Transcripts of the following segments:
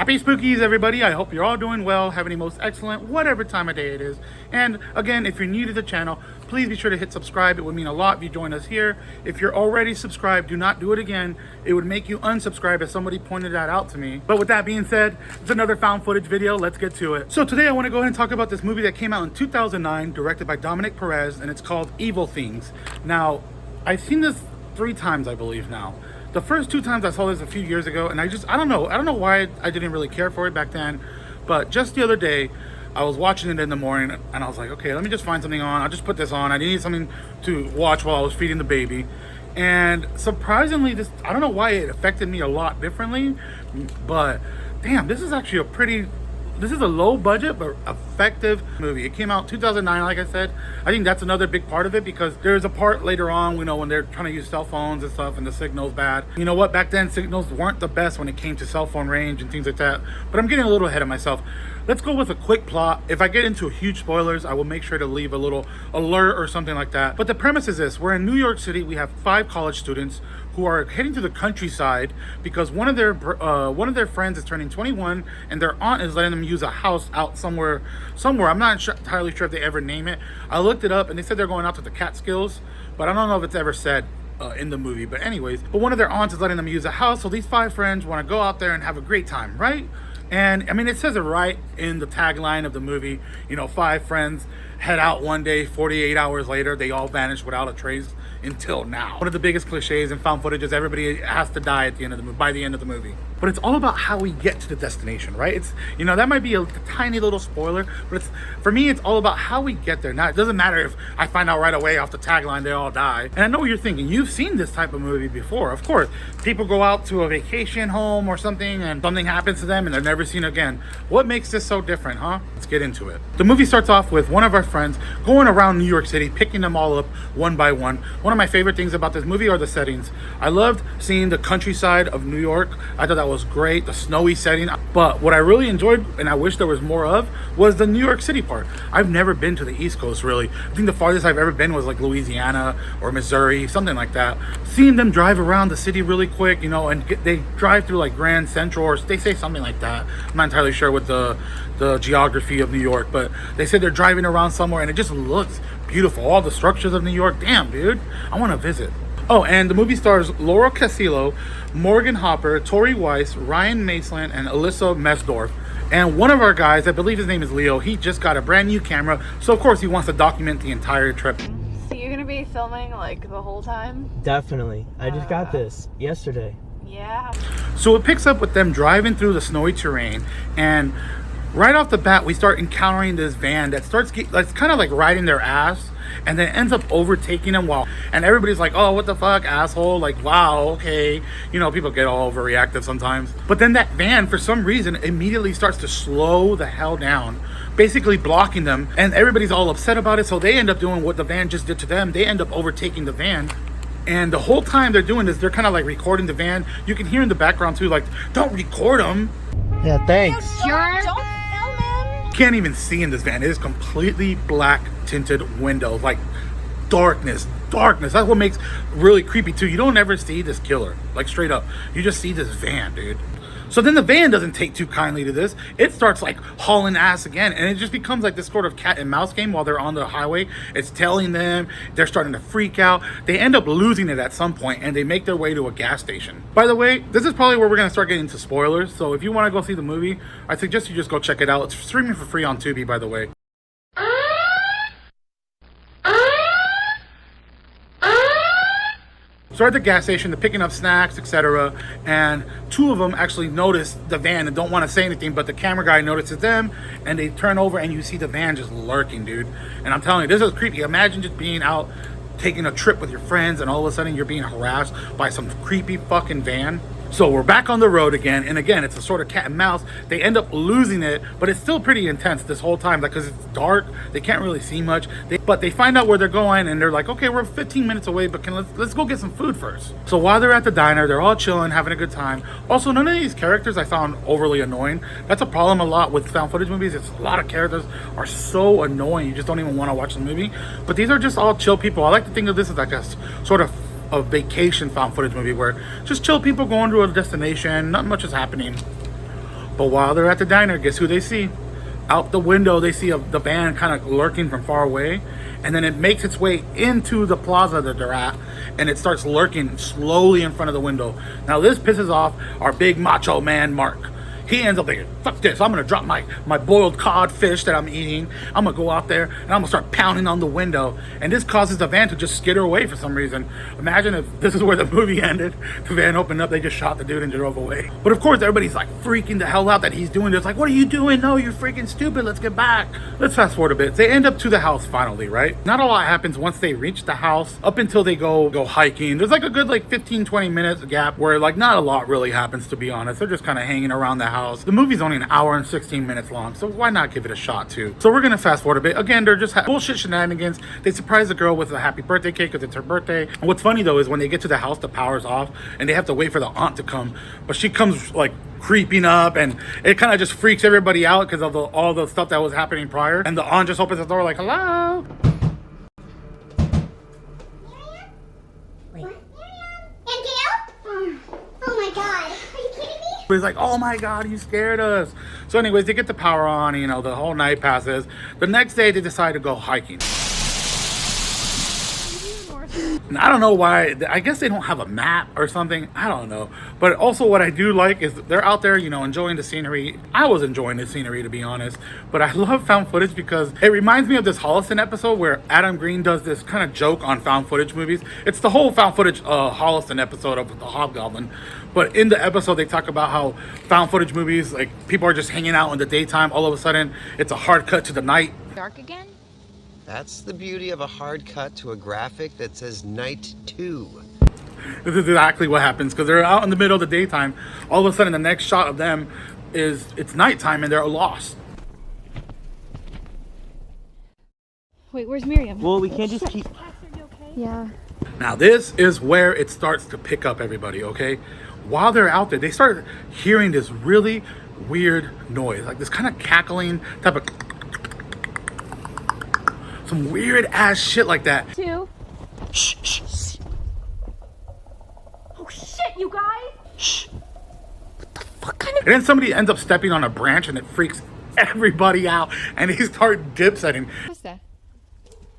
Happy Spookies, everybody. I hope you're all doing well, having a most excellent whatever time of day it is. And again, if you're new to the channel, please be sure to hit subscribe. It would mean a lot if you join us here. If you're already subscribed, do not do it again. It would make you unsubscribe, as somebody pointed that out to me. But with that being said, it's another found footage video. Let's get to it. So today I want to go ahead and talk about this movie that came out in 2009, directed by Dominic Perez, and it's called Evil Things. Now, I've seen this 3 times, I believe now. The first 2 times I saw this a few years ago, and I don't know why I didn't really care for it back then, but just the other day, I was watching it in the morning, and I was like, okay, let me just find something on. I'll just put this on. I needed something to watch while I was feeding the baby, and surprisingly, I don't know why it affected me a lot differently, but damn, this is actually this is a low budget but effective movie. It came out 2009, like I said. I think that's another big part of it, because there's a part later on, when they're trying to use cell phones and stuff and the signal's bad. You know what, back then signals weren't the best when it came to cell phone range and things like that, but I'm getting a little ahead of myself. Let's go with a quick plot. If I get into huge spoilers, I will make sure to leave a little alert or something like that. But the premise is this: we're in New York City. We have 5 college students who are heading to the countryside because one of their friends is turning 21, and their aunt is letting them use a house out somewhere. I'm not entirely sure if they ever name it. I looked it up, and they said they're going out to the Catskills, but I don't know if it's ever said in the movie. But anyways, one of their aunts is letting them use a house, so these 5 friends want to go out there and have a great time, right? And I mean, it says it right in the tagline of the movie. 5 friends head out one day, 48 hours later, they all vanish without a trace until now. One of the biggest cliches in found footage is everybody has to die by the end of the movie. But it's all about how we get to the destination, right? It's, that might be a tiny little spoiler, but for me, it's all about how we get there. Now, it doesn't matter if I find out right away off the tagline they all die. And I know what you're thinking. You've seen this type of movie before. Of course, people go out to a vacation home or something, and something happens to them and they're never seen again. What makes this so different, huh? Let's get into it. The movie starts off with one of our friends going around New York City, picking them all up one by one. One of my favorite things about this movie are the settings. I loved seeing the countryside of New York. I thought that was great, the snowy setting. But what I really enjoyed, and I wish there was more of, was the New York City part. I've never been to the East Coast, really. I think the farthest I've ever been was like Louisiana or Missouri, something like that. Seeing them drive around the city really quick, and they drive through like Grand Central, or they say something like that. I'm not entirely sure what the geography of New York, but they say they're driving around somewhere and it just looks beautiful. All the structures of New York, damn, dude, I want to visit. Oh, and the movie stars Laura Castillo, Morgan Hopper, Tori Weiss, Ryan Maesland, and Alyssa Mesdorf. And one of our guys, I believe his name is Leo, he just got a brand new camera, so of course he wants to document the entire trip. So you're gonna be filming like the whole time? Definitely. I just got this yesterday. Yeah. So it picks up with them driving through the snowy terrain, and right off the bat, we start encountering this van that that's kind of like riding their ass, and then ends up overtaking them and everybody's like, oh, what the fuck, asshole, like, wow, okay. People get all overreactive sometimes. But then that van, for some reason, immediately starts to slow the hell down, basically blocking them, and everybody's all upset about it, so they end up doing what the van just did to them. They end up overtaking the van. And the whole time they're doing this, they're kind of like recording the van. You can hear in the background too, like, don't record them. Yeah, thanks. Don't film him. Can't even see in this van. It is completely black tinted windows, like darkness. That's what makes really creepy too. You don't ever see this killer, like straight up. You just see this van, dude. So then the van doesn't take too kindly to this. It starts like hauling ass again, and it just becomes like this sort of cat and mouse game while they're on the highway. It's telling them, they're starting to freak out. They end up losing it at some point, and they make their way to a gas station. By the way, this is probably where we're gonna start getting into spoilers. So if you wanna go see the movie, I suggest you just go check it out. It's streaming for free on Tubi, by the way. So at the gas station, they're picking up snacks, etc. And 2 of them actually notice the van and don't want to say anything, but the camera guy notices them, and they turn over and you see the van just lurking, dude. And I'm telling you, this is creepy. Imagine just being out taking a trip with your friends, and all of a sudden you're being harassed by some creepy fucking van. So we're back on the road again, and again, it's a sort of cat and mouse. They end up losing it, but it's still pretty intense this whole time, like, because it's dark, they can't really see much. But they find out where they're going, and they're like, okay, we're 15 minutes away, but let's go get some food first. So while they're at the diner, they're all chilling, having a good time. Also, none of these characters I found overly annoying. That's a problem a lot with found footage movies. It's a lot of characters are so annoying, you just don't even want to watch the movie. But these are just all chill people. I like to think of this as like a sort of a vacation found footage movie where just chill people going to a destination, not much is happening. But while they're at the diner, guess who they see? Out the window, they see the van kind of lurking from far away, and then it makes its way into the plaza that they're at, and it starts lurking slowly in front of the window. Now this pisses off our big macho man, Mark. He ends up thinking, fuck this, I'm gonna drop my boiled cod fish that I'm eating. I'm gonna go out there and I'm gonna start pounding on the window. And this causes the van to just skitter away for some reason. Imagine if this is where the movie ended. The van opened up, they just shot the dude and drove away. But of course, everybody's like freaking the hell out that he's doing this. Like, what are you doing? No, you're freaking stupid. Let's get back. Let's fast forward a bit. They end up to the house finally, right? Not a lot happens once they reach the house up until they go hiking. There's like a good like 15-20 minutes gap where like not a lot really happens, to be honest. They're just kind of hanging around the house. The movie's only an hour and 16 minutes long, so why not give it a shot too? So we're gonna fast forward a bit. Again, they're just bullshit shenanigans. They surprise the girl with a happy birthday cake because it's her birthday. And what's funny though is when they get to the house, the power's off and they have to wait for the aunt to come, but she comes like creeping up, and it kind of just freaks everybody out because of all the stuff that was happening prior. And the aunt just opens the door like, hello. He's like, oh my god, you scared us. So anyways, they get the power on, you know, the whole night passes. The next day they decide to go hiking. And I don't know why. I guess they don't have a map or something. I don't know. But also what I do like is they're out there, you know, enjoying the scenery. I was enjoying the scenery, to be honest. But I love found footage because it reminds me of this Holliston episode where Adam Green does this kind of joke on found footage movies. It's the whole found footage Holliston episode of The Hobgoblin. But in the episode, they talk about how found footage movies, like people are just hanging out in the daytime. All of a sudden, it's a hard cut to the night. Dark again? That's the beauty of a hard cut to a graphic that says Night 2. This is exactly what happens because they're out in the middle of the daytime. All of a sudden, the next shot of them is it's nighttime and they're lost. Wait, where's Miriam? Well, we can't just keep. Yeah. Now, this is where it starts to pick up everybody, okay? While they're out there, they start hearing this really weird noise, like this kind of cackling type of some weird ass shit like that. Two. Shh, shh, shh. Oh shit, you guys! Shh. And then somebody ends up stepping on a branch and it freaks everybody out and they start dip setting. What's that?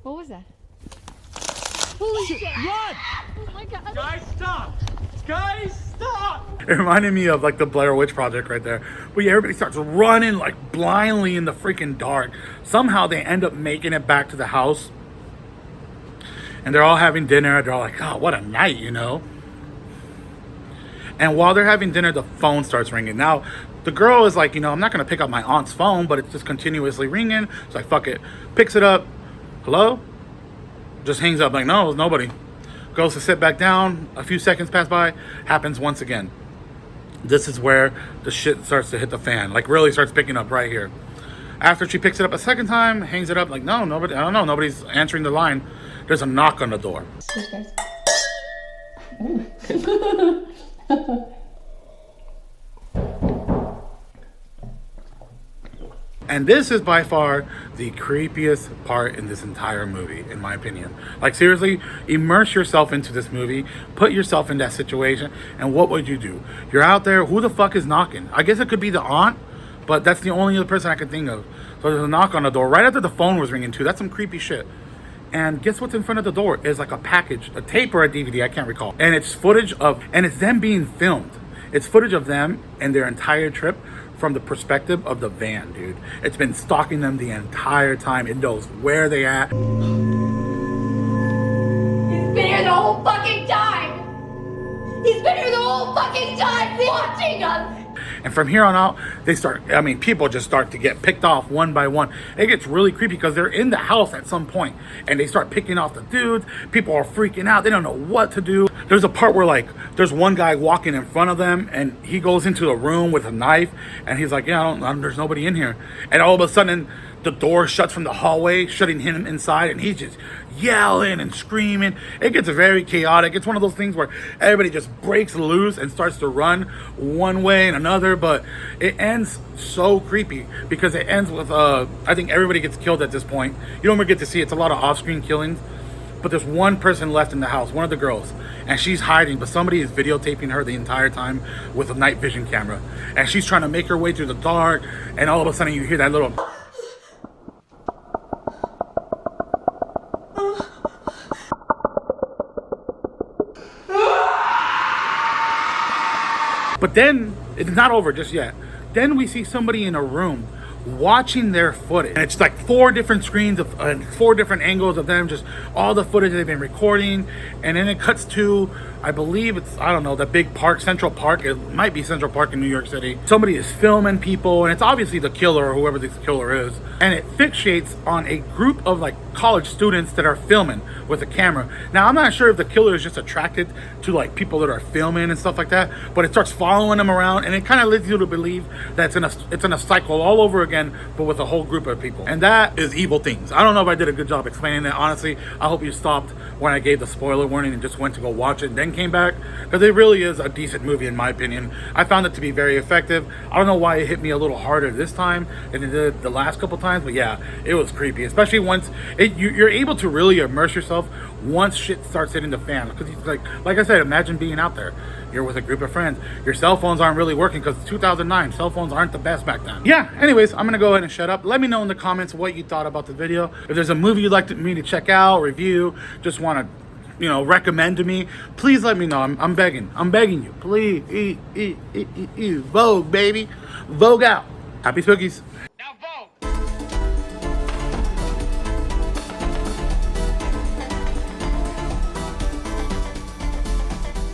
What was that? Holy shit! Run! Oh my god! Guys, stop! Guys, stop! It reminded me of like the Blair Witch Project right there. But yeah, everybody starts running like blindly in the freaking dark. Somehow they end up making it back to the house. And they're all having dinner. They're all like, oh, what a night, you know? And while they're having dinner, the phone starts ringing. Now, the girl is like, you know, I'm not going to pick up my aunt's phone, but it's just continuously ringing. So like, fuck it. Picks it up. Hello? Just hangs up like, no, it's nobody. Goes to sit back down. A few seconds pass by. Happens once again. This is where the shit starts to hit the fan. Like really starts picking up right here. After she picks it up a second time, hangs it up like, no, nobody, I don't know. Nobody's answering the line. There's a knock on the door. And this is by far the creepiest part in this entire movie, in my opinion. Like seriously, immerse yourself into this movie, put yourself in that situation, and what would you do? You're out there, who the fuck is knocking? I guess it could be the aunt, but that's the only other person I can think of. So there's a knock on the door right after the phone was ringing too. That's some creepy shit. And guess what's in front of the door? Is like a package, a tape or a DVD, I can't recall. And it's footage of, and it's them being filmed. It's footage of them and their entire trip from the perspective of the van, dude. It's been stalking them the entire time. It knows where they at. He's been here the whole fucking time! He's been here the whole fucking time watching us! And from here on out, people just start to get picked off one by one. It gets really creepy because they're in the house at some point and they start picking off the dudes. People are freaking out. They don't know what to do. There's a part where like, there's one guy walking in front of them and he goes into a room with a knife and he's like, yeah, there's nobody in here. And all of a sudden, the door shuts from the hallway, shutting him inside, and he's just yelling and screaming. It gets very chaotic. It's one of those things where everybody just breaks loose and starts to run one way and another, but it ends so creepy because it ends with, I think everybody gets killed at this point. You don't really get to see it. It's a lot of off-screen killings, but there's one person left in the house, one of the girls, and she's hiding, but somebody is videotaping her the entire time with a night vision camera, and she's trying to make her way through the dark, and all of a sudden you hear that little but then it's not over just yet. Then we see somebody in a room watching their footage, and it's like 4 different screens of 4 different angles of them, just all the footage they've been recording. And then it cuts to, I believe it's, I don't know, the big park, Central Park. It might be Central Park in New York City. Somebody is filming people, and it's obviously the killer or whoever this killer is, and it fixates on a group of like college students that are filming with a camera. Now I'm not sure if the killer is just attracted to like people that are filming and stuff like that, but it starts following them around, and it kind of leads you to believe that it's in a cycle all over again, but with a whole group of people. And that is Evil Things. I don't know if I did a good job explaining that, honestly. I hope you stopped when I gave the spoiler warning and just went to go watch it and then came back, because it really is a decent movie in my opinion. I found it to be very effective. I don't know why it hit me a little harder this time than it did the last couple times, but yeah, it was creepy, especially once you're able to really immerse yourself once shit starts hitting the fan. Because like I said, imagine being out there, you're with a group of friends, your cell phones aren't really working because 2009 cell phones aren't the best back then. Yeah, anyways, I'm gonna go ahead and shut up. Let me know in the comments what you thought about the video. If there's a movie you'd like me to check out, review, just want to, you know, recommend to me, please let me know. I'm begging you, please. Vogue, baby, Vogue out. Happy spookies.